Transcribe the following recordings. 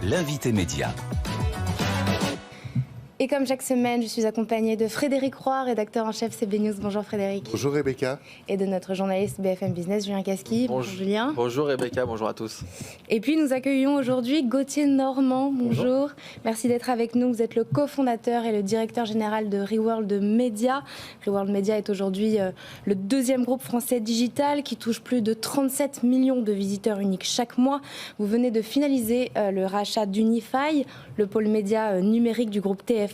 l'invité média. Et comme chaque semaine, je suis accompagnée de Frédéric Roy, rédacteur en chef CB News. Bonjour Frédéric. Bonjour Rebecca. Et de notre journaliste BFM Business, Julien Casqui. Bonjour Julien. Bonjour Rebecca, bonjour à tous. Et puis nous accueillons aujourd'hui Gauthier Normand. Bonjour. Merci d'être avec nous. Vous êtes le cofondateur et le directeur général de Reworld Media. Reworld Media est aujourd'hui le deuxième groupe français digital qui touche plus de 37 millions de visiteurs uniques chaque mois. Vous venez de finaliser le rachat d'Unify, le pôle média numérique du groupe TF1.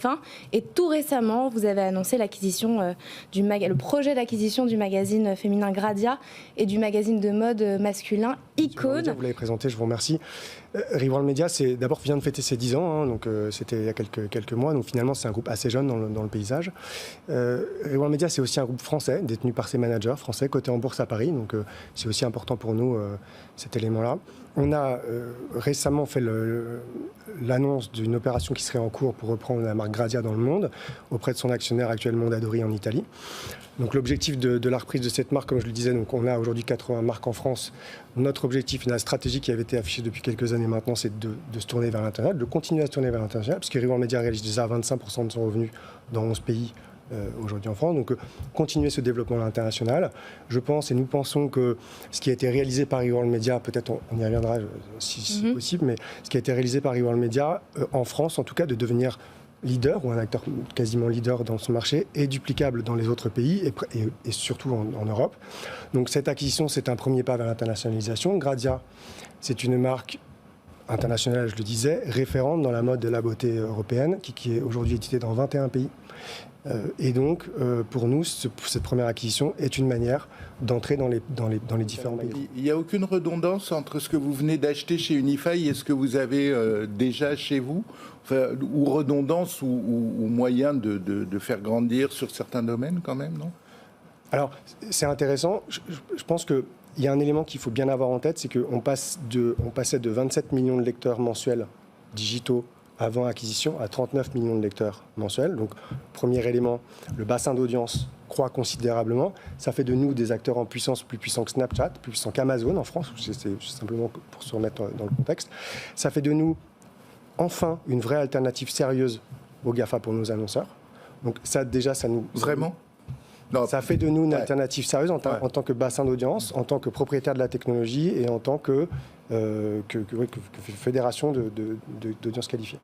Et tout récemment, vous avez annoncé l'acquisition le projet d'acquisition du magazine féminin Gradia et du magazine de mode masculin Icône. Vous l'avez présenté, je vous remercie. Reworld Media, d'abord vient de fêter ses 10 ans, donc c'était il y a quelques mois, donc finalement c'est un groupe assez jeune dans le paysage. Reworld Media, c'est aussi un groupe français, détenu par ses managers français, coté en bourse à Paris, donc c'est aussi important pour nous cet élément-là. On a récemment fait l'annonce d'une opération qui serait en cours pour reprendre la marque Gradia dans le monde, auprès de son actionnaire actuel Mondadori en Italie. Donc l'objectif de la reprise de cette marque, comme je le disais, donc on a aujourd'hui 80 marques en France. Notre objectif, la stratégie qui avait été affichée depuis quelques années maintenant, c'est de se tourner vers l'international, de continuer à se tourner vers l'international, puisque Reworld Media réalise déjà 25% de son revenu dans 11 pays aujourd'hui en France. Donc continuer ce développement international. Je pense et nous pensons que ce qui a été réalisé par Reworld Media, peut-être on y reviendra si possible, mais ce qui a été réalisé par Reworld Media en France, en tout cas, de devenir leader ou un acteur quasiment leader dans son marché est duplicable dans les autres pays et surtout en Europe. Donc cette acquisition, c'est un premier pas vers l'internationalisation. Gradia, c'est une marque internationale, je le disais, référente dans la mode de la beauté européenne, qui est aujourd'hui éditée dans 21 pays. Et donc, pour nous, cette première acquisition est une manière d'entrer dans les différents pays. Il n'y a aucune redondance entre ce que vous venez d'acheter chez Unify et ce que vous avez déjà chez vous, enfin, ou redondance ou moyen de faire grandir sur certains domaines quand même, non? Alors, c'est intéressant. Je pense qu'il y a un élément qu'il faut bien avoir en tête, c'est qu'on passait de 27 millions de lecteurs mensuels digitaux avant acquisition à 39 millions de lecteurs mensuels. Donc, premier élément, le bassin d'audience croît considérablement. Ça fait de nous des acteurs en puissance plus puissants que Snapchat, plus puissants qu'Amazon en France, c'est simplement pour se remettre dans le contexte. Ça fait de nous, enfin, une vraie alternative sérieuse aux GAFA pour nos annonceurs. Donc ça, déjà, ça nous... Vraiment ? Non. Ça fait de nous une alternative sérieuse en tant que bassin d'audience, en tant que propriétaire de la technologie et en tant que fédération d'audience qualifiée.